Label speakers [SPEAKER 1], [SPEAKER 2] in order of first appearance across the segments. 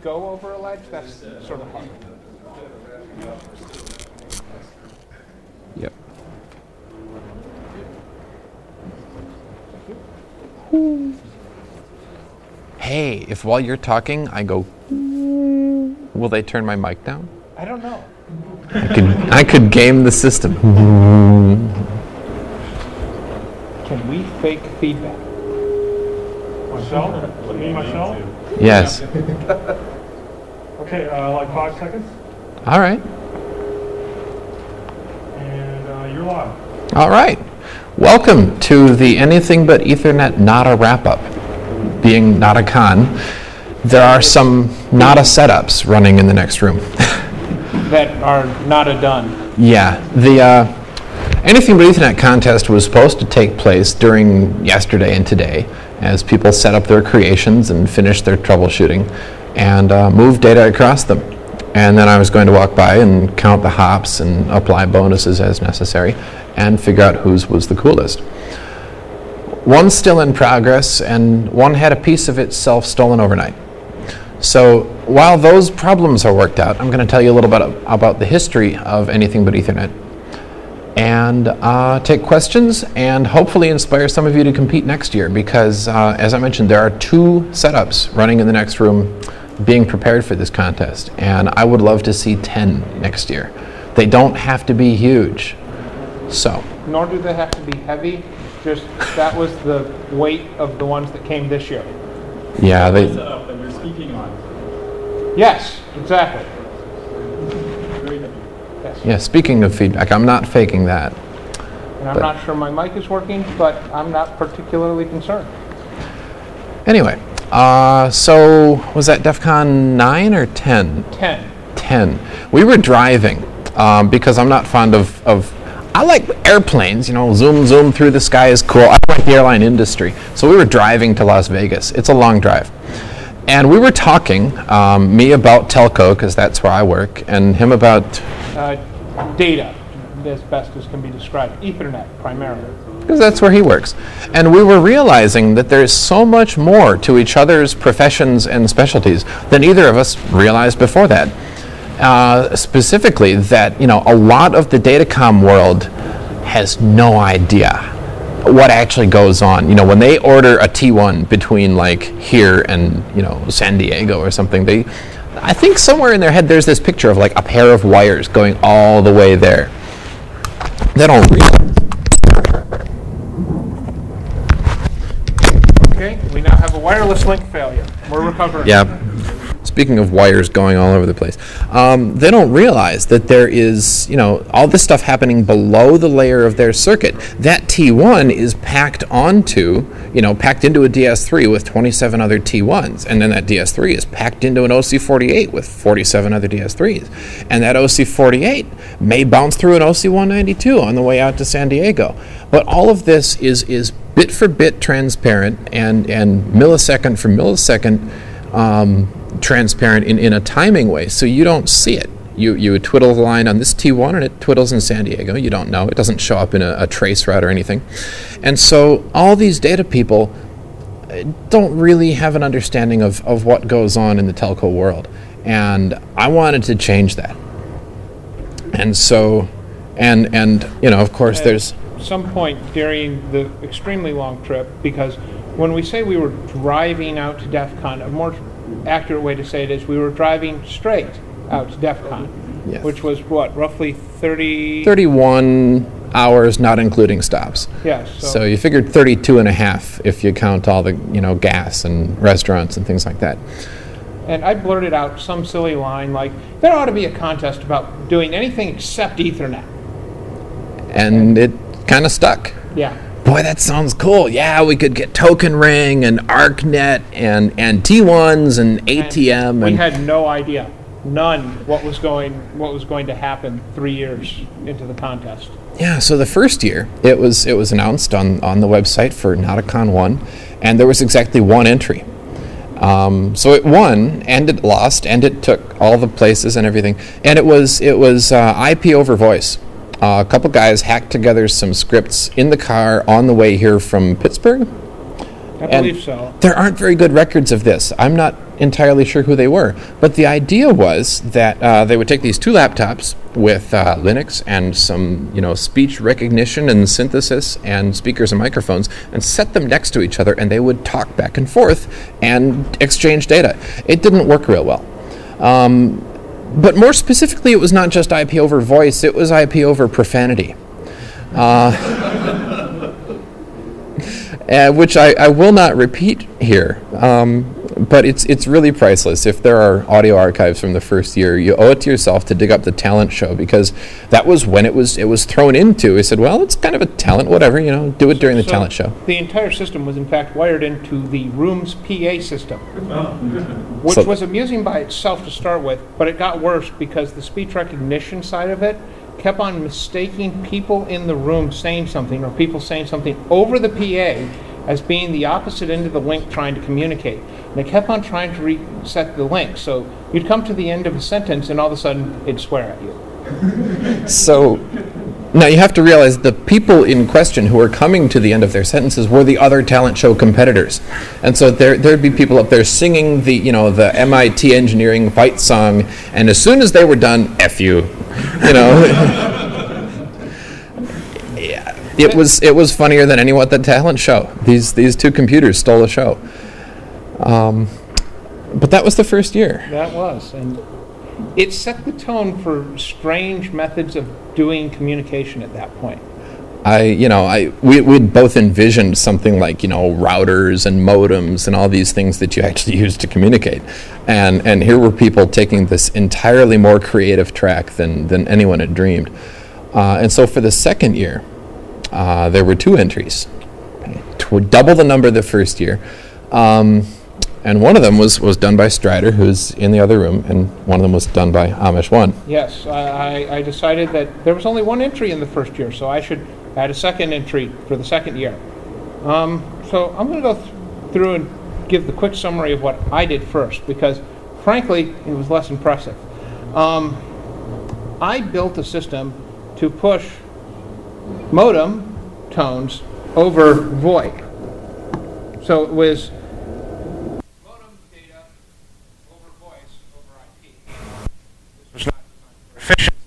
[SPEAKER 1] go over a ledge, that's sort of hard.
[SPEAKER 2] Yep. Hey, if while you're talking I go, will they turn my mic down?
[SPEAKER 1] I don't know.
[SPEAKER 2] I could game the system.
[SPEAKER 1] Can we fake feedback?
[SPEAKER 3] Myself? Me, myself?
[SPEAKER 2] Yes.
[SPEAKER 3] Okay, like 5 seconds.
[SPEAKER 2] All right.
[SPEAKER 3] And you're live.
[SPEAKER 2] All right. Welcome to the Anything But Ethernet Nota wrap-up. Being notacon, there are some Nota setups running in the next room.
[SPEAKER 1] That are not a done.
[SPEAKER 2] Yeah, the Anything But Ethernet contest was supposed to take place during yesterday and today as people set up their creations and finished their troubleshooting and moved data across them. And then I was going to walk by and count the hops and apply bonuses as necessary and figure out whose was the coolest. One's still in progress, and one had a piece of itself stolen overnight. So while those problems are worked out, I'm going to tell you a little bit about the history of Anything But Ethernet and take questions and hopefully inspire some of you to compete next year because, as I mentioned, there are 2 setups running in the next room being prepared for this contest, and I would love to see 10 next year. They don't have to be huge. So.
[SPEAKER 1] Nor do they have to be heavy. Just that was the weight of the ones that came this year.
[SPEAKER 2] Yeah, they.
[SPEAKER 3] Setup that you're speaking on.
[SPEAKER 1] Yes, exactly.
[SPEAKER 3] Very heavy.
[SPEAKER 1] Yes.
[SPEAKER 2] Yeah, speaking of feedback, I'm not faking that.
[SPEAKER 1] And I'm not sure my mic is working, but I'm not particularly concerned.
[SPEAKER 2] Anyway, so was that DEF CON 9 or 10?
[SPEAKER 1] 10.
[SPEAKER 2] 10. We were driving because I'm not fond of I like airplanes, you know, zoom, zoom through the sky is cool. I like the airline industry. So we were driving to Las Vegas. It's a long drive. And we were talking, me about telco, because that's where I work, and him about...
[SPEAKER 1] Data, as best as can be described. Ethernet, primarily.
[SPEAKER 2] Because that's where he works. And we were realizing that there's so much more to each other's professions and specialties than either of us realized before that. Specifically that, you know, a lot of the datacom world has no idea what actually goes on. You know, when they order a T1 between like here and, you know, San Diego or something, I think somewhere in their head there's this picture of like a pair of wires going all the way there. They don't realize.
[SPEAKER 1] Okay, we now have a wireless link failure. We're recovering.
[SPEAKER 2] Yeah. Speaking of wires going all over the place, they don't realize that there is, you know, all this stuff happening below the layer of their circuit. That T1 is packed into a DS3 with 27 other T1s, and then that DS3 is packed into an OC48 with 47 other DS3s, and that OC48 may bounce through an OC192 on the way out to San Diego. But all of this is bit for bit transparent and millisecond for millisecond transparent in a timing way, so you don't see it. You would twiddle the line on this T1 and it twiddles in San Diego. You don't know. It doesn't show up in a trace route or anything. And so all these data people don't really have an understanding of what goes on in the telco world. And I wanted to change that. And so, and you know, of course, there's...
[SPEAKER 1] At some point during the extremely long trip, because when we say we were driving out to DEF CON, a more accurate way to say it is we were driving straight out to DEF CON,
[SPEAKER 2] yes.
[SPEAKER 1] Which was what, roughly
[SPEAKER 2] 31 hours, not including stops.
[SPEAKER 1] Yes.
[SPEAKER 2] So you figured 32 and a half if you count all the, you know, gas and restaurants and things like that.
[SPEAKER 1] And I blurted out some silly line like, there ought to be a contest about doing anything except Ethernet.
[SPEAKER 2] And it kind of stuck.
[SPEAKER 1] Yeah.
[SPEAKER 2] Boy, that sounds cool. Yeah, we could get Token Ring and ArcNet and T1s and ATM.
[SPEAKER 1] And we had no idea, none, what was going to happen 3 years into the contest.
[SPEAKER 2] Yeah, so the first year, it was announced on the website for notacon 1, and there was exactly one entry. So it won, and it lost, and it took all the places and everything. And it was IP over voice. A couple guys hacked together some scripts in the car on the way here from Pittsburgh,
[SPEAKER 1] I believe so.
[SPEAKER 2] There aren't very good records of this. I'm not entirely sure who they were. But the idea was that they would take these two laptops with Linux and some, speech recognition and synthesis and speakers and microphones and set them next to each other, and they would talk back and forth and exchange data. It didn't work real well. But more specifically, it was not just IP over voice, it was IP over profanity. Which I will not repeat here, but it's really priceless. If there are audio archives from the first year, you owe it to yourself to dig up the talent show, because that was when it was thrown into. I said, well, it's kind of a talent, whatever, do it during the talent show.
[SPEAKER 1] The entire system was in fact wired into the room's PA system, which was amusing by itself to start with, but it got worse because the speech recognition side of it kept on mistaking people in the room saying something or people saying something over the PA as being the opposite end of the link trying to communicate. And they kept on trying to reset the link. So you'd come to the end of a sentence and all of a sudden it'd swear at you.
[SPEAKER 2] So now you have to realize the people in question who were coming to the end of their sentences were the other talent show competitors. And so there'd be people up there singing the MIT engineering fight song, and as soon as they were done, F you. Yeah, it was funnier than anyone at the talent show. These two computers stole the show. But that was the first year.
[SPEAKER 1] That was, and it set the tone for strange methods of doing communication at that point. We'd both envisioned something like, routers and modems and all these things that you actually use to communicate. And here were people taking this entirely more creative track than anyone had dreamed. And so for the second year, there were two entries, double the number the first year. And one of them was done by Strider, who's in the other room, and one of them was done by Amish One. Yes, I decided that there was only one entry in the first year, so I should add a second entry for the second year. So I'm going to go through and give the quick summary of what I did first, because frankly, it was less impressive. I built a system to push modem tones over VoIP. So it was modem data over voice over IP. This was not designed for efficiency.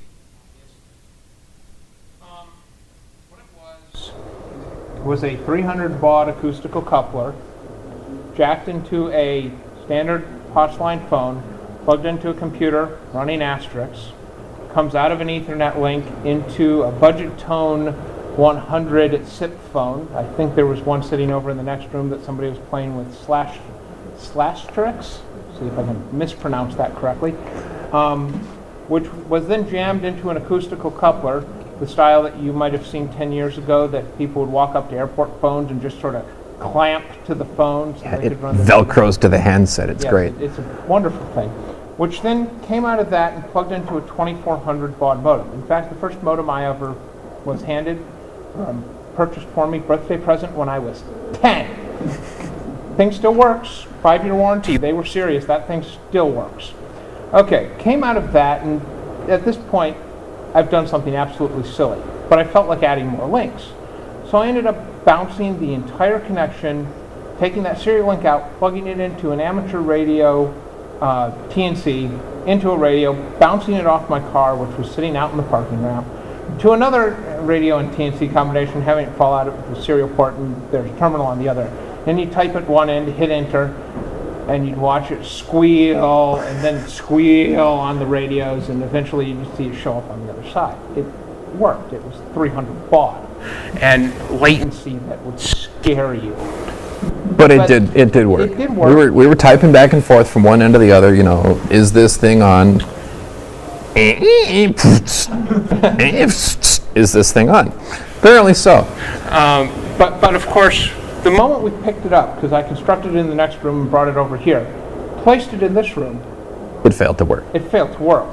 [SPEAKER 1] What it was a 300 baud acoustical coupler jacked into a standard Potchline phone, plugged into a computer running asterisks, comes out of an Ethernet link into a budget tone 100 SIP phone. I think there was one sitting over in the next room that somebody was playing with slash tricks. See if I can mispronounce that correctly. Which was then jammed into an acoustical coupler, the style that you might have seen 10 years ago, that people would walk up to airport phones and just sort of clamp to the phone. So
[SPEAKER 2] it velcros to the handset. It's great.
[SPEAKER 1] It's a wonderful thing. Which then came out of that and plugged into a 2400 baud modem. In fact, the first modem I ever was handed, purchased for me, birthday present when I was 10. Thing still works, 5-year warranty. They were serious, that thing still works. Okay, came out of that, and at this point, I've done something absolutely silly, but I felt like adding more links. So I ended up bouncing the entire connection, taking that serial link out, plugging it into an amateur radio TNC, into a radio, bouncing it off my car, which was sitting out in the parking ramp, to another radio and TNC combination, having it fall out of the serial port, and there's a terminal on the other. Then you type at one end, hit enter, and you'd watch it squeal, and then squeal on the radios, and eventually you'd see it show up on the other side. It worked. It was 300 baud, and latency that would scare you.
[SPEAKER 2] But it did work.
[SPEAKER 1] It did work.
[SPEAKER 2] We were typing back and forth from one end to the other, is this thing on? Is this thing on? Apparently so.
[SPEAKER 1] But of course, the moment we picked it up, because I constructed it in the next room and brought it over here, placed it in this room,
[SPEAKER 2] it failed to work.
[SPEAKER 1] It failed to work.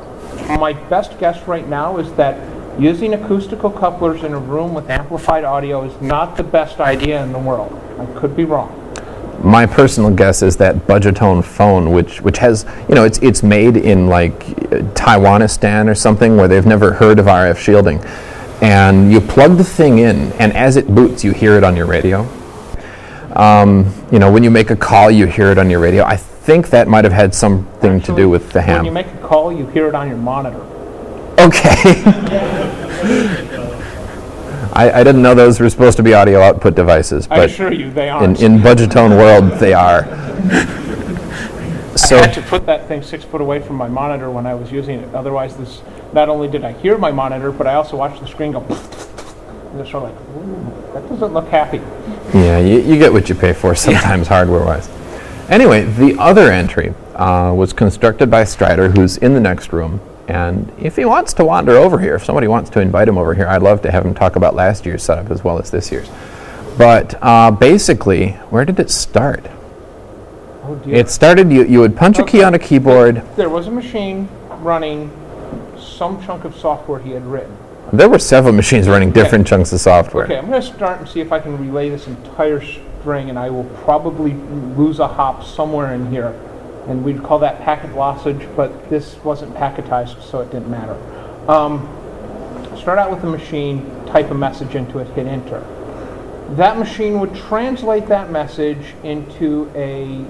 [SPEAKER 1] My best guess right now is that using acoustical couplers in a room with amplified audio is not the best idea in the world. I could be wrong.
[SPEAKER 2] My personal guess is that Budgetone phone, which has, it's made in like Taiwanistan or something where they've never heard of RF shielding, and you plug the thing in, and as it boots, you hear it on your radio. You know, when you make a call, you hear it on your radio. I think that might have had something to do with the ham.
[SPEAKER 1] When you make a call, you hear it on your monitor.
[SPEAKER 2] Okay. I didn't know those were supposed to be audio output devices,
[SPEAKER 1] I
[SPEAKER 2] but
[SPEAKER 1] assure you, they are.
[SPEAKER 2] in Budgetone world, they are. So
[SPEAKER 1] I had to put that thing 6 foot away from my monitor when I was using it. Otherwise, not only did I hear my monitor, but I also watched the screen go. And it's sort of like, ooh, that doesn't look happy.
[SPEAKER 2] yeah, you get what you pay for sometimes, hardware-wise. Anyway, the other entry was constructed by Strider, who's in the next room. And if he wants to wander over here, if somebody wants to invite him over here, I'd love to have him talk about last year's setup as well as this year's. But basically, where did it start?
[SPEAKER 1] Oh dear.
[SPEAKER 2] It started, you would punch a key on a keyboard.
[SPEAKER 1] There was a machine running some chunk of software he had written.
[SPEAKER 2] There were several machines running different chunks of software.
[SPEAKER 1] Okay, I'm going to start and see if I can relay this entire string, and I will probably lose a hop somewhere in here. And we'd call that packet lossage, but this wasn't packetized, so it didn't matter. Start out with the machine, type a message into it, hit enter. That machine would translate that message into a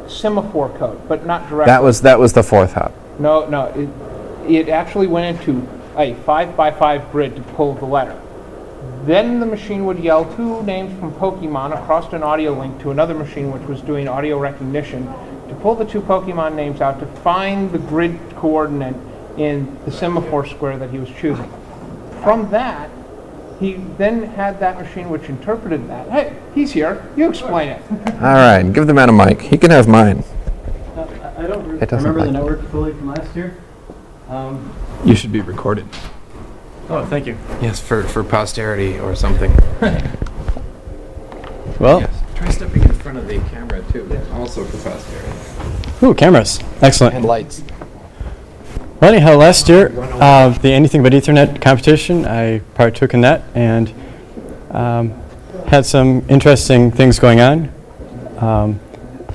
[SPEAKER 1] semaphore code, but not directly.
[SPEAKER 2] That was the fourth hop.
[SPEAKER 1] No, it actually went into a 5x5 grid to pull the letter. Then the machine would yell 2 names from Pokemon across an audio link to another machine which was doing audio recognition to pull the 2 Pokemon names out to find the grid coordinate in the semaphore square that he was choosing. From that, he then had that machine which interpreted that. Hey, he's here. You explain it.
[SPEAKER 2] All right, give the man a mic. He can have mine.
[SPEAKER 4] I don't
[SPEAKER 2] It doesn't
[SPEAKER 4] remember
[SPEAKER 2] like
[SPEAKER 4] the network fully from last year.
[SPEAKER 2] You should be recorded.
[SPEAKER 4] Oh, thank you.
[SPEAKER 2] Yes, for posterity or something.
[SPEAKER 4] Well,
[SPEAKER 2] Yes, try stepping in front of the camera too, also for posterity.
[SPEAKER 4] ooh, cameras. Excellent.
[SPEAKER 2] And lights.
[SPEAKER 4] Well, anyhow, last year, the Anything But Ethernet competition, I partook in that and had some interesting things going on.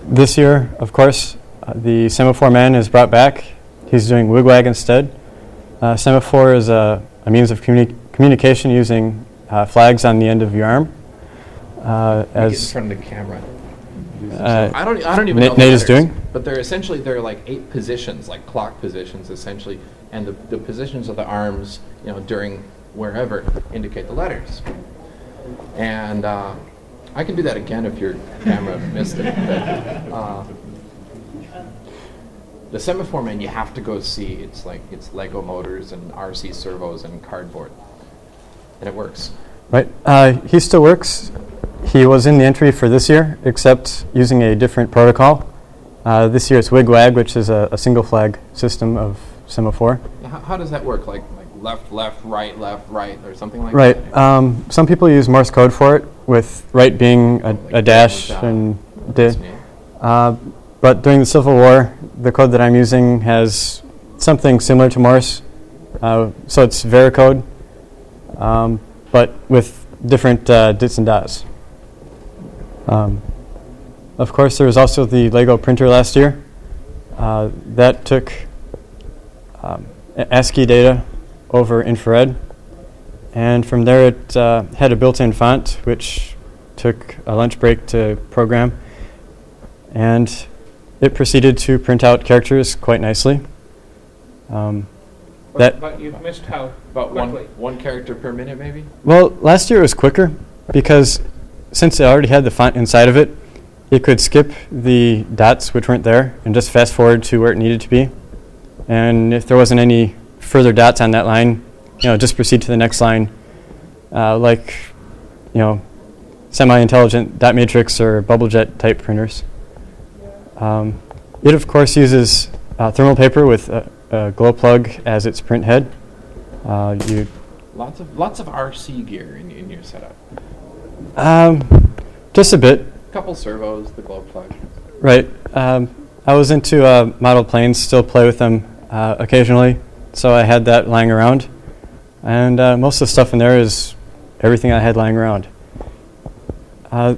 [SPEAKER 4] This year, of course, the Semaphore Man is brought back. He's doing wigwag instead. Semaphore is a means of communication using flags on the end of your arm.
[SPEAKER 2] Get in front of the camera. I don't even know
[SPEAKER 4] Nate
[SPEAKER 2] what the
[SPEAKER 4] is
[SPEAKER 2] letters,
[SPEAKER 4] doing.
[SPEAKER 2] but they're like 8 positions, like clock positions essentially, and the positions of the arms, you know, during wherever indicate the letters. And I can do that again if your camera missed it. But, the Semaphore Man, you have to go see. It's Lego motors and RC servos and cardboard, and it works.
[SPEAKER 4] Right. He still works. He was in the entry for this year, except using a different protocol. This year it's wigwag, which is a single flag system of semaphore.
[SPEAKER 2] How does that work? Like left, right, or something like
[SPEAKER 4] Right.
[SPEAKER 2] that?
[SPEAKER 4] Some people use Morse code for it, with right being a dash and
[SPEAKER 2] That's
[SPEAKER 4] di.
[SPEAKER 2] neat.
[SPEAKER 4] But during the Civil War, the code that I'm using has something similar to Morse. So it's Vericode, but with different dits and dots. Of course, there was also the Lego printer last year. That took ASCII data over infrared. And from there, it had a built-in font, which took a lunch break to program. And it proceeded to print out characters quite nicely.
[SPEAKER 1] But you've missed how
[SPEAKER 2] About
[SPEAKER 1] quickly.
[SPEAKER 2] one character per minute, maybe?
[SPEAKER 4] Well, last year it was quicker because since it already had the font inside of it, it could skip the dots which weren't there and just fast forward to where it needed to be. And if there wasn't any further dots on that line, just proceed to the next line, like, semi-intelligent dot matrix or bubblejet type printers. It of course uses thermal paper with a glow plug as its print head.
[SPEAKER 2] Lots of RC gear in your setup.
[SPEAKER 4] Just a bit.
[SPEAKER 2] Couple servos, the glow plug.
[SPEAKER 4] Right. I was into model planes, still play with them occasionally, so I had that lying around. And most of the stuff in there is everything I had lying around.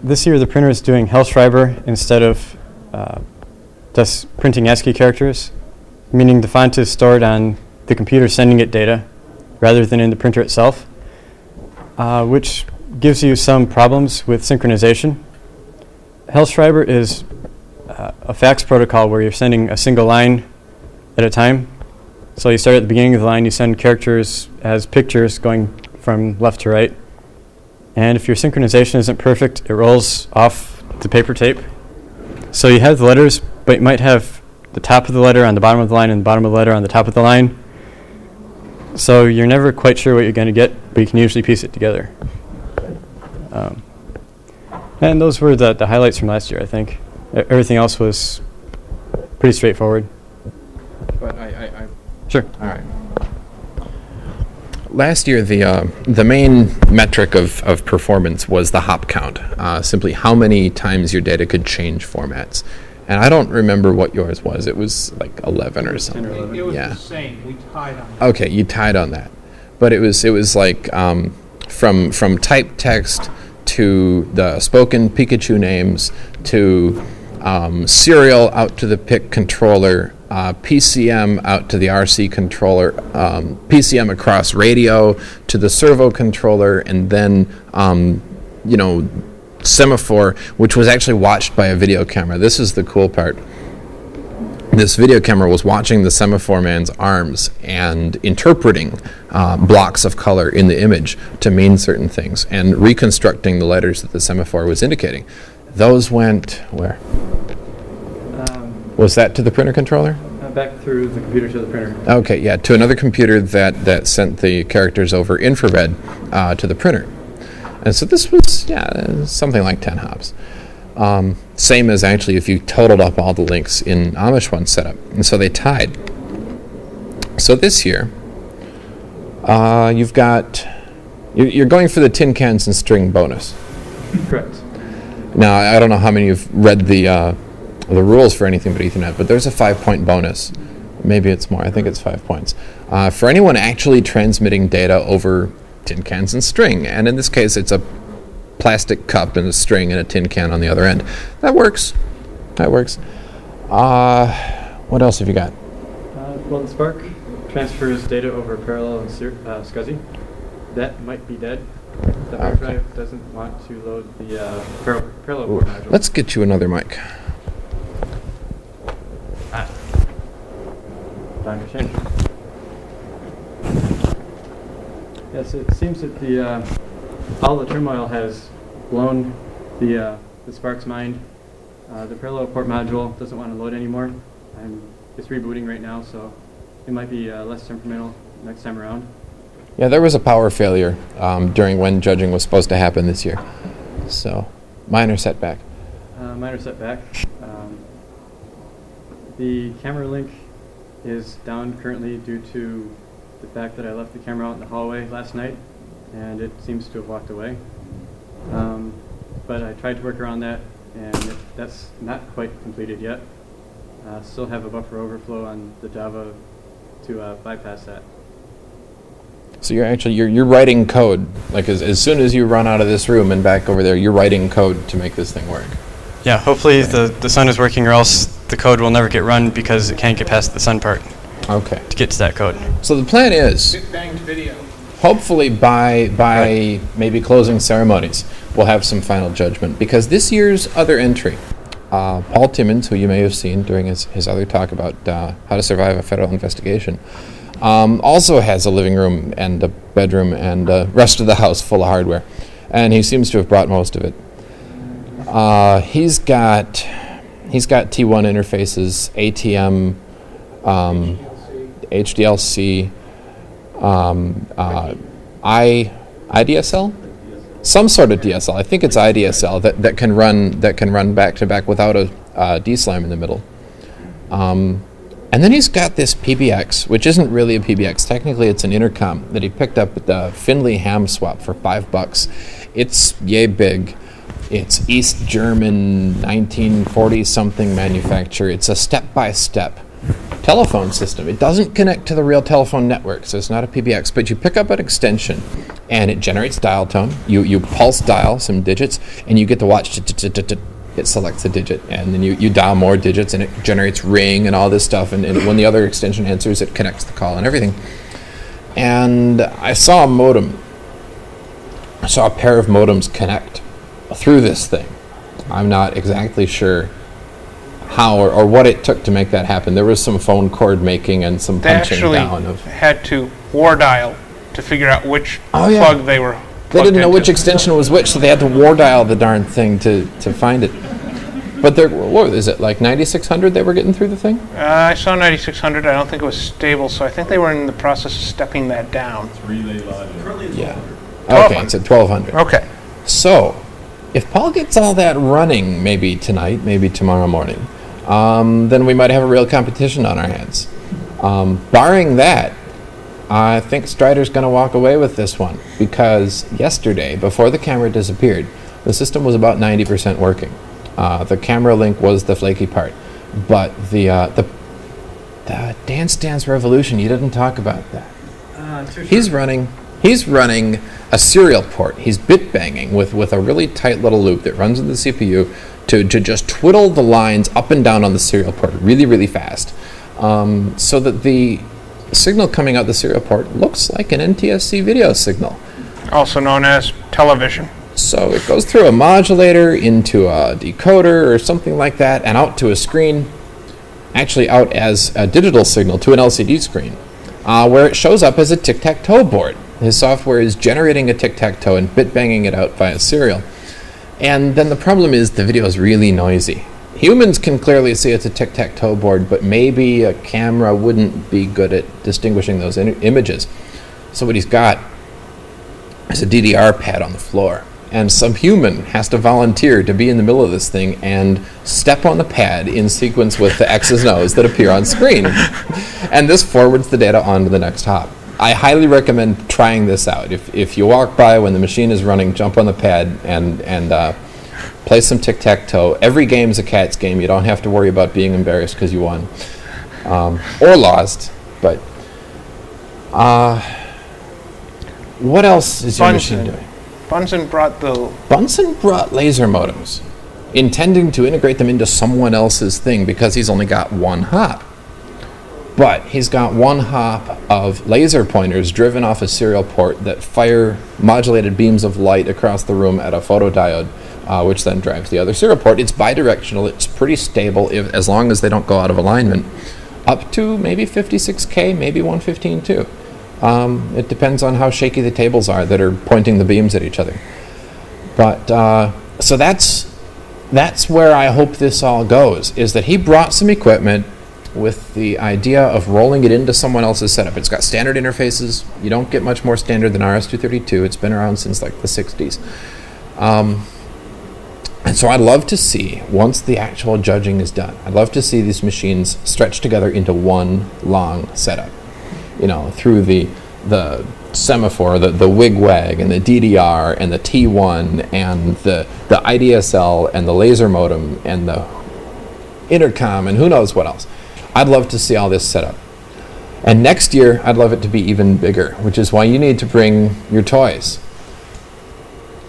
[SPEAKER 4] This year the printer is doing Hellschreiber instead of just printing ASCII characters, meaning the font is stored on the computer sending it data rather than in the printer itself, which gives you some problems with synchronization. Hellschreiber is a fax protocol where you're sending a single line at a time. So you start at the beginning of the line, you send characters as pictures going from left to right. And if your synchronization isn't perfect, it rolls off the paper tape. So you have the letters, but you might have the top of the letter on the bottom of the line and the bottom of the letter on the top of the line. So you're never quite sure what you're going to get, but you can usually piece it together. And those were the highlights from last year, I think. Everything else was pretty straightforward.
[SPEAKER 2] But
[SPEAKER 4] Sure.
[SPEAKER 2] all right. Last year, the main metric of performance was the hop count, simply how many times your data could change formats. And I don't remember what yours was. It was like 11 or something.
[SPEAKER 4] 10 or 11.
[SPEAKER 1] It was
[SPEAKER 2] Yeah.
[SPEAKER 1] the same. We tied on that.
[SPEAKER 2] Okay, you tied on that, but it was like from typed text to the spoken Pikachu names to serial out to the PIC controller, PCM out to the RC controller, PCM across radio to the servo controller, and then semaphore, which was actually watched by a video camera. This is the cool part. This video camera was watching the semaphore man's arms and interpreting blocks of color in the image to mean certain things and reconstructing the letters that the semaphore was indicating. Those went where? Was that to the printer controller?
[SPEAKER 4] Back through the computer to the printer.
[SPEAKER 2] Okay, yeah, to another computer that sent the characters over infrared to the printer. And so this was, something like 10 hops. Same as actually if you totaled up all the links in Amish One setup. And so they tied. So this year, you're going for the tin cans and string bonus.
[SPEAKER 4] Correct.
[SPEAKER 2] Now, I don't know how many you've read the rules for anything but Ethernet, but there's a 5-point bonus. Maybe it's more. I think it's 5 points. For anyone actually transmitting data over tin cans and string. And in this case, it's a plastic cup and a string and a tin can on the other end. That works. What else have you got?
[SPEAKER 4] Well, the Spark transfers data over parallel and SCSI. That might be dead. The hard drive doesn't want to load the parallel port module.
[SPEAKER 2] Let's get you another mic.
[SPEAKER 4] Time to change. Yes, it seems that all the turmoil has blown the Spark's mind. The parallel port module doesn't want to load anymore. It's rebooting right now, so it might be less temperamental next time around.
[SPEAKER 2] Yeah, there was a power failure during when judging was supposed to happen this year. So, minor setback.
[SPEAKER 4] The camera link is down currently due to the fact that I left the camera out in the hallway last night, and it seems to have walked away. But I tried to work around that, and that's not quite completed yet. Still have a buffer overflow on the Java to bypass that.
[SPEAKER 2] So you're writing code, like as soon as you run out of this room and back over there, you're writing code to make this thing work.
[SPEAKER 4] Yeah, hopefully the sun is working, or else the code will never get run because it can't get past the sun part
[SPEAKER 2] Okay.
[SPEAKER 4] to get to that code.
[SPEAKER 2] So the plan is,
[SPEAKER 1] Big banged video.
[SPEAKER 2] hopefully by maybe closing ceremonies, we'll have some final judgment. Because this year's other entry, Paul Timmons, who you may have seen during his other talk about how to survive a federal investigation, also has a living room and a bedroom and rest of the house full of hardware. And he seems to have brought most of it. He's got T1 interfaces, ATM, HDLC, IDSL, some sort of DSL. I think it's IDSL that can run back to back without a DSLAM in the middle. And then he's got this PBX, which isn't really a PBX. Technically, it's an intercom that he picked up at the Findlay Ham Swap for $5. It's yay big. It's East German 1940-something manufacturer. It's a step-by-step telephone system. It doesn't connect to the real telephone network, so it's not a PBX. But you pick up an extension, and it generates dial tone. You pulse dial some digits, and you get to watch. It selects a digit, and then you dial more digits, and it generates ring and all this stuff. And when the other extension answers, it connects the call and everything. And I saw a modem. I saw a pair of modems connect through this thing. I'm not exactly sure how or what it took to make that happen. There was some phone cord making and some
[SPEAKER 1] They
[SPEAKER 2] punching
[SPEAKER 1] actually
[SPEAKER 2] down of.
[SPEAKER 1] had to war dial to figure out which
[SPEAKER 2] Oh, yeah.
[SPEAKER 1] plug they were
[SPEAKER 2] They
[SPEAKER 1] plugged
[SPEAKER 2] didn't know which
[SPEAKER 1] into.
[SPEAKER 2] extension was which, so they had to war dial the darn thing to find it. But what is it, like 9600 they were getting through the thing?
[SPEAKER 1] I saw 9600. I don't think it was stable, so I think they were in the process of stepping that down.
[SPEAKER 3] Relay logic.
[SPEAKER 2] Yeah.
[SPEAKER 1] 1200.
[SPEAKER 2] Okay, it's at 1200.
[SPEAKER 1] Okay.
[SPEAKER 2] So, if Paul gets all that running maybe tonight, maybe tomorrow morning, then we might have a real competition on our hands. Barring that, I think Strider's going to walk away with this one, because yesterday, before the camera disappeared, the system was about 90% working. The camera link was the flaky part, but the Dance Dance Revolution, you didn't talk about that. He's running a serial port. He's bit banging with a really tight little loop that runs in the CPU to just twiddle the lines up and down on the serial port really, really fast, so that the signal coming out the serial port looks like an NTSC video signal.
[SPEAKER 1] Also known as television.
[SPEAKER 2] So it goes through a modulator into a decoder or something like that, and out to a screen, actually out as a digital signal to an LCD screen, where it shows up as a tic-tac-toe board. His software is generating a tic-tac-toe and bit-banging it out via serial. And then the problem is the video is really noisy. Humans can clearly see it's a tic-tac-toe board, but maybe a camera wouldn't be good at distinguishing those images. So what he's got is a DDR pad on the floor, and some human has to volunteer to be in the middle of this thing and step on the pad in sequence with the X's and O's that appear on screen. And this forwards the data on to the next hop. I highly recommend trying this out. If you walk by when the machine is running, jump on the pad and play some tic-tac-toe. Every game's a cat's game. You don't have to worry about being embarrassed because you won. Or lost. But what else is your machine doing?
[SPEAKER 1] Bunsen
[SPEAKER 2] brought laser modems, intending to integrate them into someone else's thing because he's only got one hop. But he's got one hop of laser pointers driven off a serial port that fire modulated beams of light across the room at a photodiode, which then drives the other serial port. It's bidirectional. It's pretty stable as long as they don't go out of alignment. Up to maybe 56K, maybe 115 too. It depends on how shaky the tables are that are pointing the beams at each other. But so that's where I hope this all goes, is that he brought some equipment with the idea of rolling it into someone else's setup. It's got standard interfaces. You don't get much more standard than RS-232. It's been around since like the 60s. And so I'd love to see, once the actual judging is done, I'd love to see these machines stretched together into one long setup. You know, through the semaphore, the wig-wag, and the DDR, and the T1, and the IDSL, and the laser modem, and the intercom, and who knows what else. I'd love to see all this set up. And next year, I'd love it to be even bigger, which is why you need to bring your toys.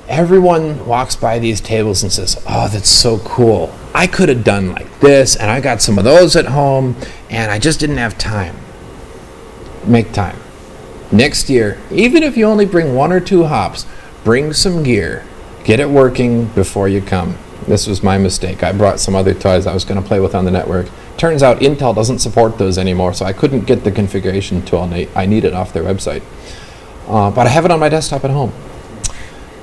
[SPEAKER 2] Everyone walks by these tables and says, "Oh, that's so cool. I could have done like this, and I got some of those at home, and I just didn't have time." Make time. Next year, even if you only bring 1 or 2 hops, bring some gear. Get it working before you come. This was my mistake. I brought some other toys I was going to play with on the network. Turns out Intel doesn't support those anymore, so I couldn't get the configuration tool I needed off their website. But I have it on my desktop at home.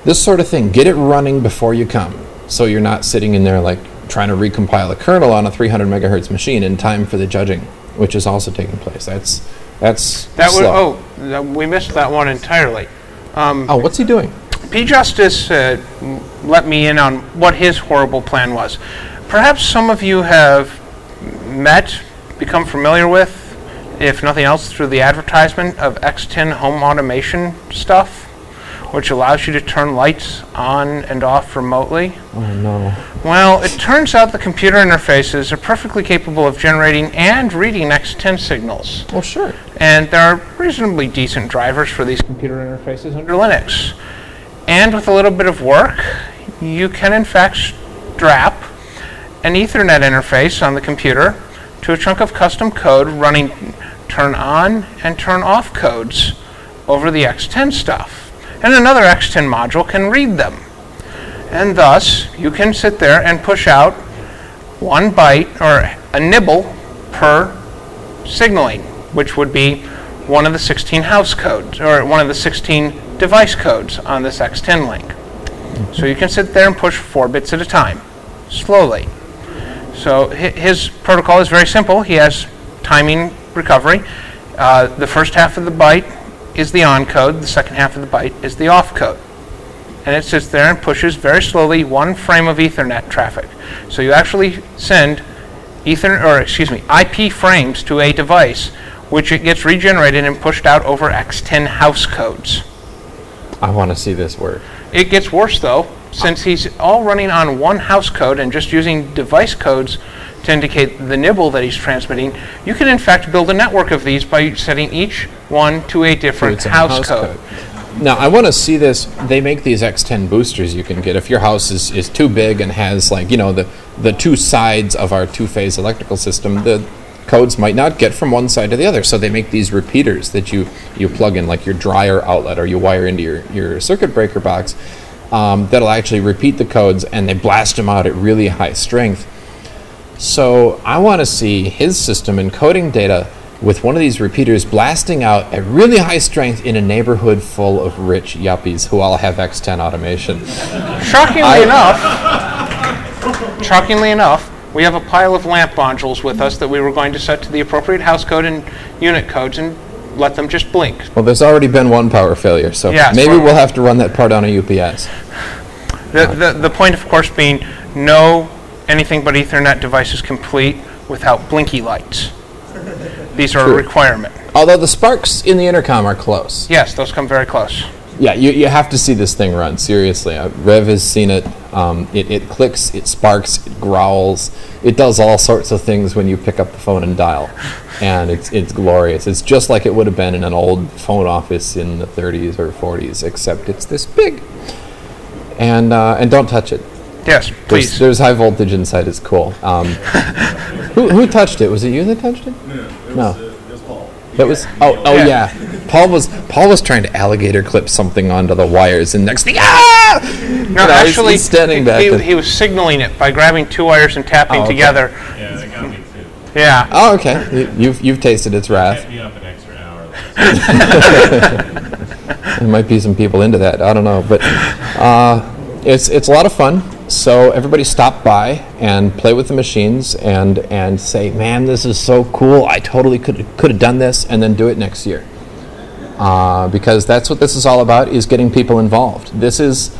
[SPEAKER 2] This sort of thing, get it running before you come, so you're not sitting in there like trying to recompile a kernel on a 300 megahertz machine in time for the judging, which is also taking place. Slow.
[SPEAKER 1] We missed that one entirely.
[SPEAKER 2] What's he doing?
[SPEAKER 1] P. Justice let me in on what his horrible plan was. Perhaps some of you have become familiar with, if nothing else, through the advertisement of X10 home automation stuff, which allows you to turn lights on and off remotely.
[SPEAKER 2] Oh no.
[SPEAKER 1] Well, it turns out the computer interfaces are perfectly capable of generating and reading X10 signals.
[SPEAKER 2] Oh, sure.
[SPEAKER 1] And there are reasonably decent drivers for these computer interfaces under Linux. And with a little bit of work, you can in fact strap an Ethernet interface on the computer to a chunk of custom code running turn on and turn off codes over the X10 stuff. And another X10 module can read them. And thus, you can sit there and push out 1 byte or a nibble per signaling, which would be one of the 16 house codes, or one of the 16 device codes on this X10 link. So you can sit there and push 4 bits at a time, slowly. So his protocol is very simple. He has timing recovery. The first half of the byte is the on code, the second half of the byte is the off code. And it sits there and pushes very slowly 1 frame of Ethernet traffic. So you actually send IP frames to a device, which it gets regenerated and pushed out over X10 house codes.
[SPEAKER 2] I want to see this work.
[SPEAKER 1] It gets worse though, since he's all running on 1 house code and just using device codes to indicate the nibble that he's transmitting. You can in fact build a network of these by setting each one to a different house code.
[SPEAKER 2] Now I want to see this. They make these X10 boosters you can get if your house is too big and has, like, you know, the 2 sides of our 2-phase electrical system. The codes might not get from one side to the other, so they make these repeaters that you plug in, like your dryer outlet, or you wire into your circuit breaker box, that'll actually repeat the codes, and they blast them out at really high strength. So I want to see his system encoding data with one of these repeaters blasting out at really high strength in a neighborhood full of rich yuppies who all have X10 automation.
[SPEAKER 1] Shockingly enough, we have a pile of lamp modules with us that we were going to set to the appropriate house code and unit codes and let them just blink.
[SPEAKER 2] Well, there's already been one power failure, so
[SPEAKER 1] yes,
[SPEAKER 2] maybe we'll have to run that part on a UPS.
[SPEAKER 1] The point, of course, being no anything but Ethernet device is complete without blinky lights. These are a requirement.
[SPEAKER 2] Although the sparks in the intercom are close.
[SPEAKER 1] Yes, those come very close.
[SPEAKER 2] Yeah, you have to see this thing run, seriously. Rev has seen it. It clicks, it sparks, it growls. It does all sorts of things when you pick up the phone and dial. And it's glorious. It's just like it would have been in an old phone office in the 30s or 40s, except it's this big. And don't touch it.
[SPEAKER 1] Yes, please.
[SPEAKER 2] There's high voltage inside. It's cool. Who touched it? Was it you that touched it? No.
[SPEAKER 3] It was Paul.
[SPEAKER 2] That was yeah. Paul was trying to alligator clip something onto the wires, and next thing,
[SPEAKER 1] No, actually,
[SPEAKER 2] he's standing back.
[SPEAKER 1] He was signaling it by grabbing 2 wires and tapping together.
[SPEAKER 3] Yeah, that got me too.
[SPEAKER 1] Yeah.
[SPEAKER 2] Oh, okay. You've tasted its wrath.
[SPEAKER 3] Kept me up an extra hour.
[SPEAKER 2] There might be some people into that. I don't know, but it's a lot of fun. So everybody stop by and play with the machines and say, man, this is so cool. I totally could have done this, and then do it next year. Because that's what this is all about, is getting people involved. This is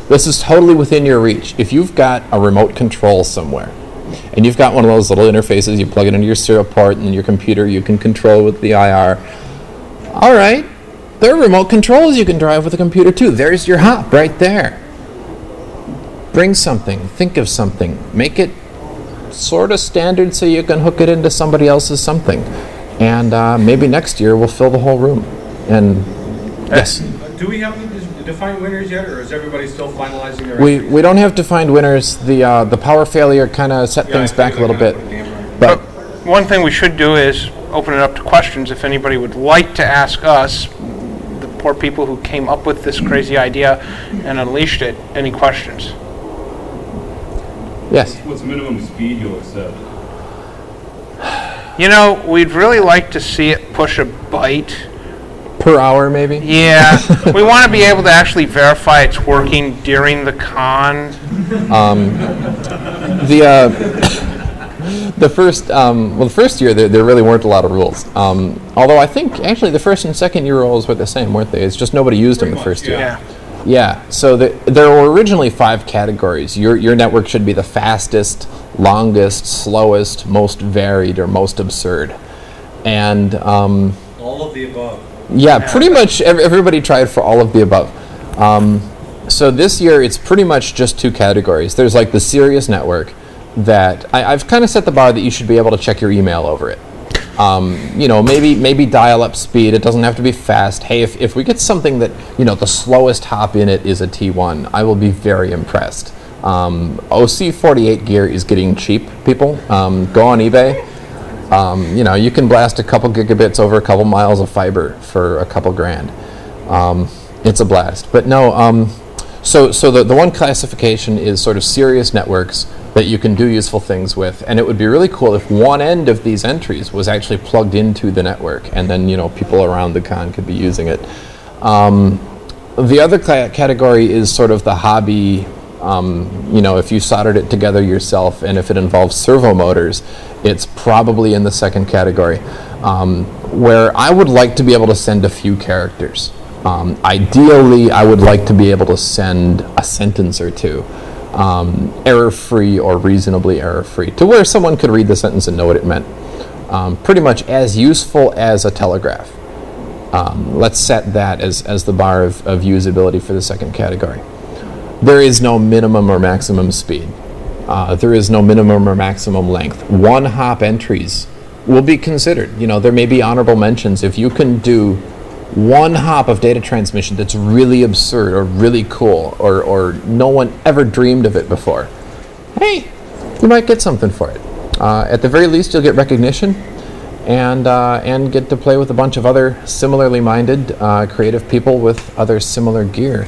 [SPEAKER 2] totally within your reach. If you've got a remote control somewhere, and you've got one of those little interfaces, you plug it into your serial port, and your computer you can control with the IR. All right, there are remote controls you can drive with a computer too. There's your hop right there. Bring something, think of something, make it sort of standard so you can hook it into somebody else's something. And maybe next year we'll fill the whole room. And yes.
[SPEAKER 5] Do we have defined winners yet, or is everybody still finalizing their
[SPEAKER 2] We don't have defined winners. The power failure kind of set things back a little bit.
[SPEAKER 1] But one thing we should do is open it up to questions if anybody would like to ask us, the poor people who came up with this crazy idea and unleashed it, any questions.
[SPEAKER 2] Yes.
[SPEAKER 3] What's the minimum speed you'll accept?
[SPEAKER 1] You know, we'd really like to see it push a byte
[SPEAKER 2] Per hour, maybe?
[SPEAKER 1] Yeah. We want to be able to actually verify it's working during the con.
[SPEAKER 2] The first year there really weren't a lot of rules. Although I think actually the first and second year rules were the same, weren't they? It's just nobody used them the first year.
[SPEAKER 1] Yeah.
[SPEAKER 2] Yeah. So there were originally 5 categories. Your network should be the fastest, longest, slowest, most varied, or most absurd. And
[SPEAKER 5] all of the above.
[SPEAKER 2] yeah, pretty much everybody tried for all of the above. So this year it's pretty much just 2 categories. There's like the serious network that I've kind of set the bar that you should be able to check your email over it. You know, maybe dial-up speed. It doesn't have to be fast. Hey, if we get something that, you know, the slowest hop in it is a T1, I will be very impressed. OC48 gear is getting cheap, people. Go on eBay. You know, you can blast a couple gigabits over a couple miles of fiber for a couple grand. It's a blast. But no, So the one classification is sort of serious networks that you can do useful things with, and it would be really cool if one end of these entries was actually plugged into the network, and then people around the con could be using it. The other category is sort of the hobby. If you soldered it together yourself, and if it involves servo motors, it's probably in the second category, where I would like to be able to send a few characters. Ideally, I would like to be able to send a sentence or two, error-free or reasonably error-free, to where someone could read the sentence and know what it meant. Pretty much as useful as a telegraph. Let's set that as the bar of usability for the second category. There is no minimum or maximum speed. There is no minimum or maximum length. One-hop entries will be considered. There may be honorable mentions. If you can do one hop of data transmission that's really absurd or really cool, or no one ever dreamed of it before, hey, you might get something for it. At the very least, you'll get recognition and get to play with a bunch of other similarly minded, creative people with other similar gear,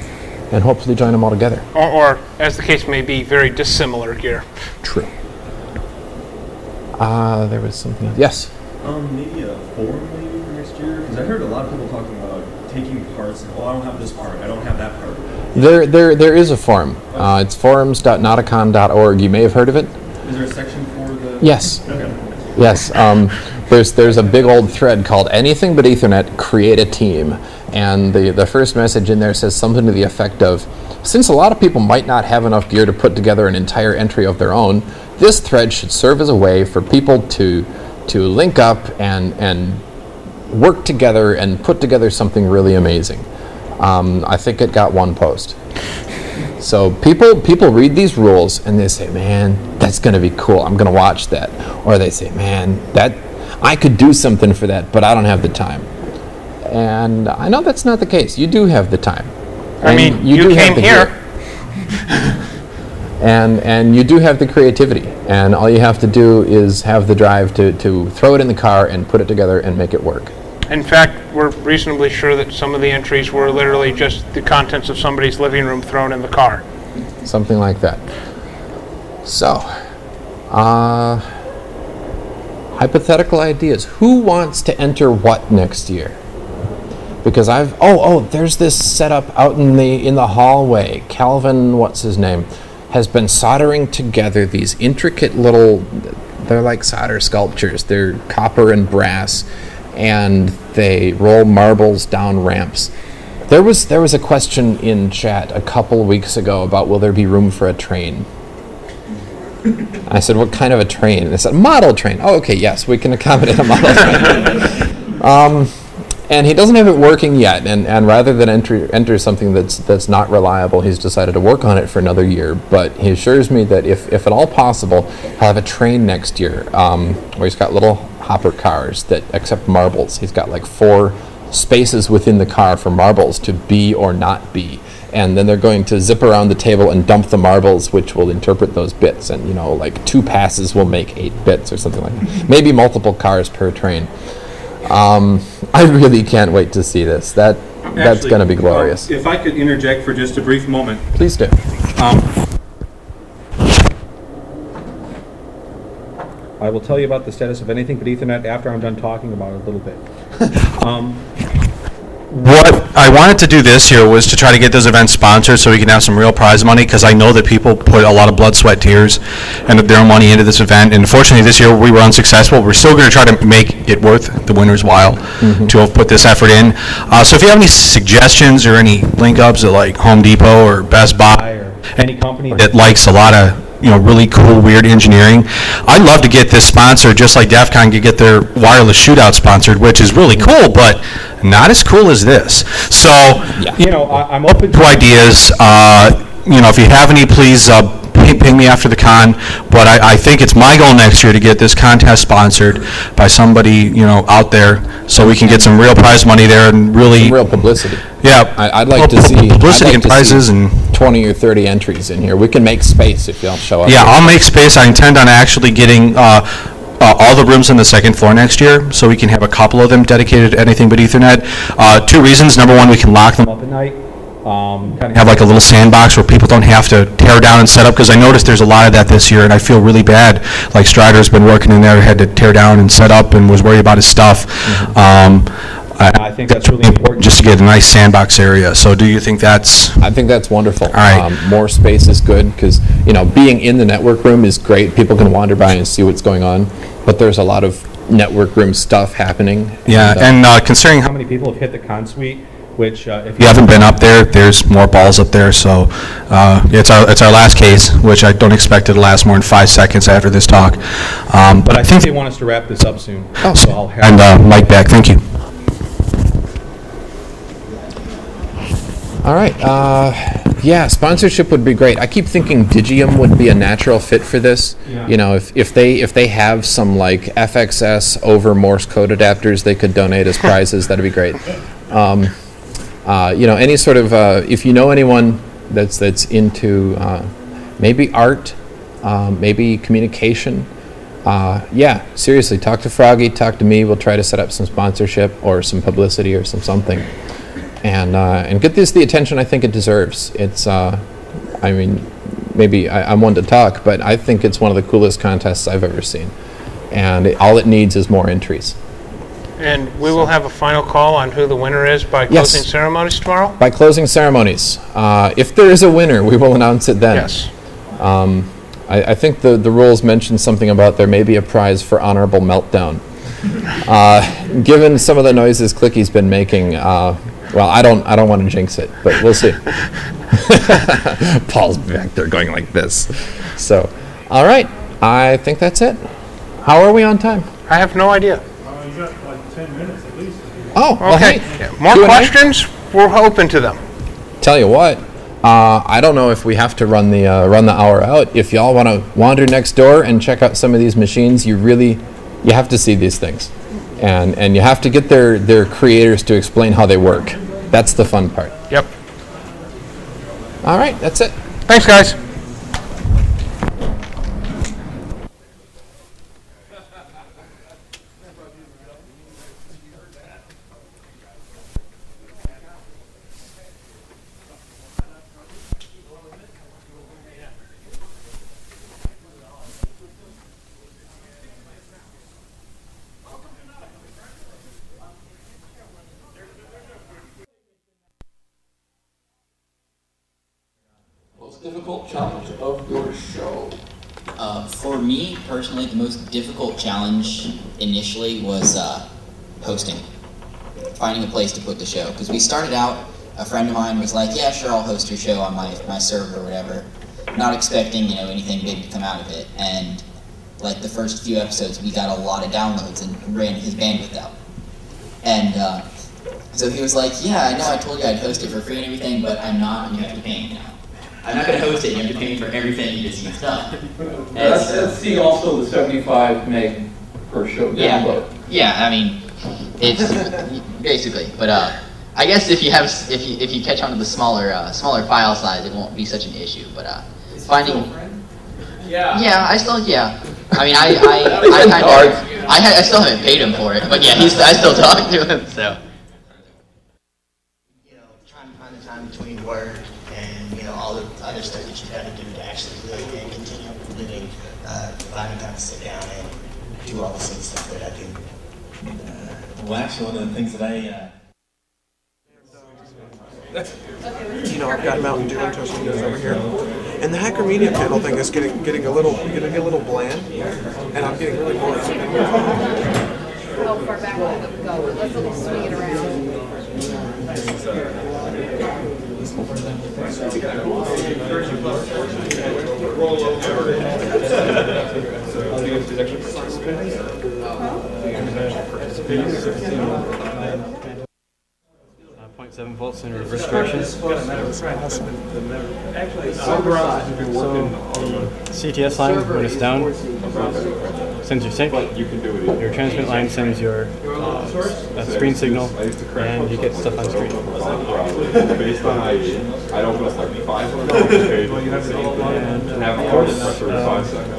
[SPEAKER 2] and hopefully join them all together.
[SPEAKER 1] Or as the case may be, very dissimilar gear.
[SPEAKER 2] True. There was something else. Yes?
[SPEAKER 3] Maybe a forum maybe for next year? Because I heard a lot of people talking about taking parts and, I don't have this part, I don't have that part.
[SPEAKER 2] There is a forum. It's forums.notacon.org. You may have heard of it.
[SPEAKER 3] Is there a section for the...
[SPEAKER 2] Yes.
[SPEAKER 3] Okay.
[SPEAKER 2] Yes. There's a big old thread called Anything But Ethernet, Create a Team. And the first message in there says something to the effect of, since a lot of people might not have enough gear to put together an entire entry of their own, this thread should serve as a way for people to link up and work together and put together something really amazing. I think it got one post. So people read these rules and they say, man, that's going to be cool. I'm going to watch that. Or they say, man, I could do something for that, but I don't have the time. And I know that's not the case. You do have the time.
[SPEAKER 1] I mean, you came here.
[SPEAKER 2] And you do have the creativity. And all you have to do is have the drive to throw it in the car and put it together and make it work.
[SPEAKER 1] In fact, we're reasonably sure that some of the entries were literally just the contents of somebody's living room thrown in the car.
[SPEAKER 2] Something like that. So, hypothetical ideas. Who wants to enter what next year? Because there's this setup out in the hallway. Calvin, what's his name, has been soldering together these intricate little, they're like solder sculptures. They're copper and brass, and they roll marbles down ramps. There was a question in chat a couple weeks ago about, will there be room for a train? I said, what kind of a train? And they said, model train. Oh, okay, yes, we can accommodate a model train. And he doesn't have it working yet, and rather than enter something that's not reliable, he's decided to work on it for another year. But he assures me that if at all possible, he'll have a train next year, where he's got little hopper cars that accept marbles. He's got like 4 spaces within the car for marbles to be or not be. And then they're going to zip around the table and dump the marbles, which will interpret those bits. And, like 2 passes will make 8 bits or something like that. Maybe multiple cars per train. I really can't wait to see this. That's going to be glorious.
[SPEAKER 5] If I could interject for just a brief moment.
[SPEAKER 2] Please do.
[SPEAKER 5] I will tell you about the status of Anything But Ethernet after I'm done talking about it a little bit. What I wanted to do this year was to try to get those events sponsored so we can have some real prize money, because I know that people put a lot of blood, sweat, tears, and their own money into this event. And unfortunately, this year we were unsuccessful. We're still going to try to make it worth the winner's while to have put this effort in. So if you have any suggestions or any link ups at like Home Depot or Best Buy or any company that likes a lot of really cool, weird engineering, I'd love to get this sponsored, just like DEF CON could get their wireless shootout sponsored, which is really cool, but not as cool as this. So, I'm open to ideas. If you have any, please ping me after the con. But I think it's my goal next year to get this contest sponsored by somebody, out there, so we can get some real prize money there and really
[SPEAKER 2] some real publicity.
[SPEAKER 5] Yeah,
[SPEAKER 2] I'd like to see
[SPEAKER 5] publicity and prizes and
[SPEAKER 2] 20 or 30 entries in here. We can make space if y'all show up.
[SPEAKER 5] Yeah, I'll make space. I intend on actually getting all the rooms on the second floor next year, so we can have a couple of them dedicated to Anything But Ethernet. 2 reasons. Number one, we can lock them up at night. Kind of have like a little sandbox where people don't have to tear down and set up, because I noticed there's a lot of that this year, and I feel really bad. Like Strider's been working in there, had to tear down and set up and was worried about his stuff. I think that's really important just to get a nice sandbox area. So do you think that's...
[SPEAKER 2] I think that's wonderful.
[SPEAKER 5] All right.
[SPEAKER 2] More space is good because, you know, being in the network room is great. People can wander by and see what's going on, but there's a lot of network room stuff happening.
[SPEAKER 5] Yeah, and considering how many people have hit the con suite, which if you haven't been up there, there's more balls up there. So it's our last case, which I don't expect it to last more than 5 seconds after this talk. But I think they want us to wrap this up soon.
[SPEAKER 2] Oh.
[SPEAKER 5] So I'll hand Mike back. Thank you.
[SPEAKER 2] All right. Yeah, sponsorship would be great. I keep thinking Digium would be a natural fit for this. Yeah. You know, if they have some like FXS over Morse code adapters they could donate as prizes, that'd be great. You know, any sort of if you know anyone that's into maybe art, maybe communication, yeah, seriously, talk to Froggy, talk to me. We'll try to set up some sponsorship or some publicity or something. And get this the attention I think it deserves. It's, I mean, maybe I'm one to talk, but I think it's one of the coolest contests I've ever seen. And all it needs is more entries.
[SPEAKER 1] And we will have a final call on who the winner is by closing ceremonies tomorrow?
[SPEAKER 2] By closing ceremonies. If there is a winner, we will announce it then.
[SPEAKER 1] Yes.
[SPEAKER 2] I think the rules mention something about there may be a prize for honorable meltdown. Given some of the noises Clicky's been making, well, I don't want to jinx it, but we'll see. Paul's back there going like this. So, all right, I think that's it. How are we on time?
[SPEAKER 1] I have no idea.
[SPEAKER 6] You got like 10 minutes at least.
[SPEAKER 2] Oh, well,
[SPEAKER 1] okay.
[SPEAKER 2] hey,
[SPEAKER 1] More
[SPEAKER 2] Q&A?
[SPEAKER 1] questions? We're open to them.
[SPEAKER 2] Tell you what, I don't know if we have to run the hour out. If y'all want to wander next door and check out some of these machines, you have to see these things. And you have to get their creators to explain how they work. That's the fun part.
[SPEAKER 1] Yep.
[SPEAKER 2] All right, that's it.
[SPEAKER 1] Thanks, guys.
[SPEAKER 7] Difficult challenge of your show? For me, personally, the most difficult challenge initially was hosting. Finding a place to put the show. Because we started out, a friend of mine was like, yeah, sure, I'll host your show on my server or whatever. Not expecting, you know, anything big to come out of it. And like the first few episodes, we got a lot of downloads and ran his bandwidth out. And so he was like, yeah, I know I told you I'd host it for free and everything, but I'm not, and you have to pay me now. I'm not going to host it, you have to pay me for everything you just used up.
[SPEAKER 8] Let's see also the 75 meg per show download.
[SPEAKER 7] Yeah, I mean, it's basically, but I guess if you catch on to the smaller file size, it won't be such an issue. But finding, yeah, I still, I mean, I still haven't paid him for it, but yeah, I still talk to him, so.
[SPEAKER 9] You know, trying to find the time between work and, you know, all the other stuff that you got to do to actually live and continue living, finding time to sit down and do all the same stuff that I do.
[SPEAKER 8] Well, actually, one of the things that
[SPEAKER 10] you know, I've got Mountain Dew and Toasted News over here, and the Hacker Media panel thing is getting a little bland, and I'm getting really bored.
[SPEAKER 11] How far back will it go? Let's swing it around.
[SPEAKER 4] .7 volts in reverse direction. CTS line, when it's down, sends your sync. Your transmit line sends your screen signal, and you get stuff on screen.
[SPEAKER 6] Based on I'd open up like 500 and have a course for 5 seconds.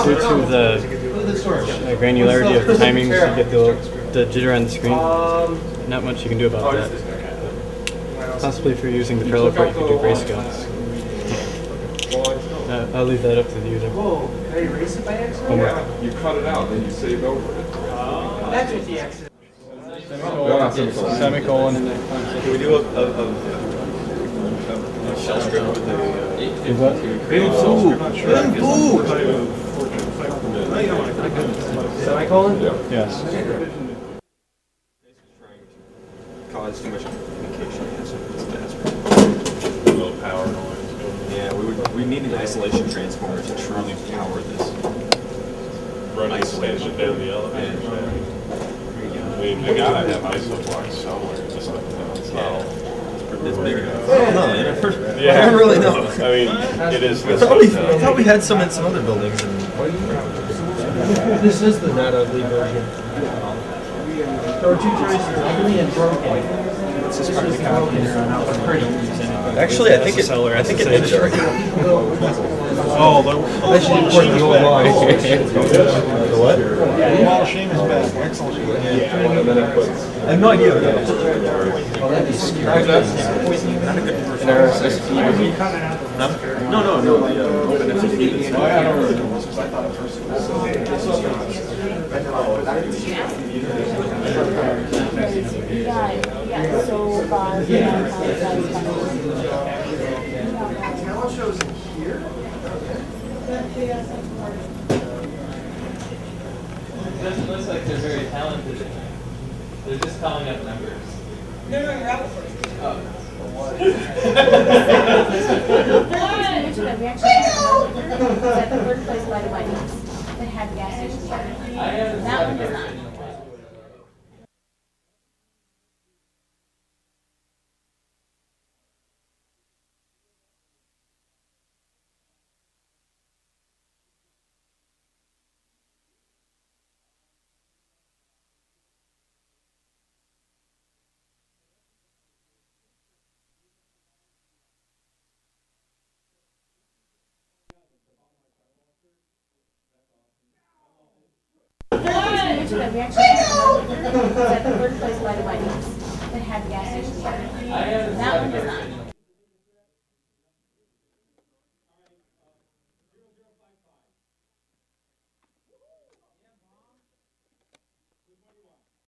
[SPEAKER 4] Due to the granularity of the timings, you get the jitter on the screen. Not much you can do about that. Possibly if you're using the parallel part, you could do grayscale. I'll leave that up to the user.
[SPEAKER 12] Whoa, did I erase it by accident?
[SPEAKER 6] Yeah, you cut it out, then you saved over it.
[SPEAKER 12] That's what the accident.
[SPEAKER 4] Semicolon.
[SPEAKER 3] Can we do a shell strip with the...
[SPEAKER 12] Semicolon?
[SPEAKER 4] Yes.
[SPEAKER 3] Cause too much communication.
[SPEAKER 6] Low power noise.
[SPEAKER 3] Yeah, we need an isolation transformer to truly power this.
[SPEAKER 6] Running extension down the elevator. I mean, they gotta have ISO blocks somewhere, just like that. So.
[SPEAKER 3] It's big enough. I don't know, man.
[SPEAKER 6] Yeah.
[SPEAKER 3] I don't really know.
[SPEAKER 6] I mean, it is
[SPEAKER 3] I
[SPEAKER 6] this
[SPEAKER 3] thought
[SPEAKER 6] one,
[SPEAKER 3] we had some in some other buildings. And
[SPEAKER 12] This is the not ugly version. There were two choices, ugly and broken. This is broken or pretty.
[SPEAKER 3] actually, I think it did dark.
[SPEAKER 6] Oh,
[SPEAKER 12] I should import the old line.
[SPEAKER 3] The what?
[SPEAKER 12] The wall of shame is back. Excellent.
[SPEAKER 3] I have no idea.
[SPEAKER 12] Oh, that'd be scary.
[SPEAKER 3] An RSS feed. No. The OpenFTP.
[SPEAKER 11] Yeah, so
[SPEAKER 12] Talent shows in here?
[SPEAKER 13] It looks like they're very talented. They're just calling up numbers.
[SPEAKER 11] No, you're out first.
[SPEAKER 13] Oh.
[SPEAKER 11] We actually had at the third place by the Whitehouse that had gas station there. That one does not. We actually had at the third place by the Whitehouse that had gas station there. That one does not.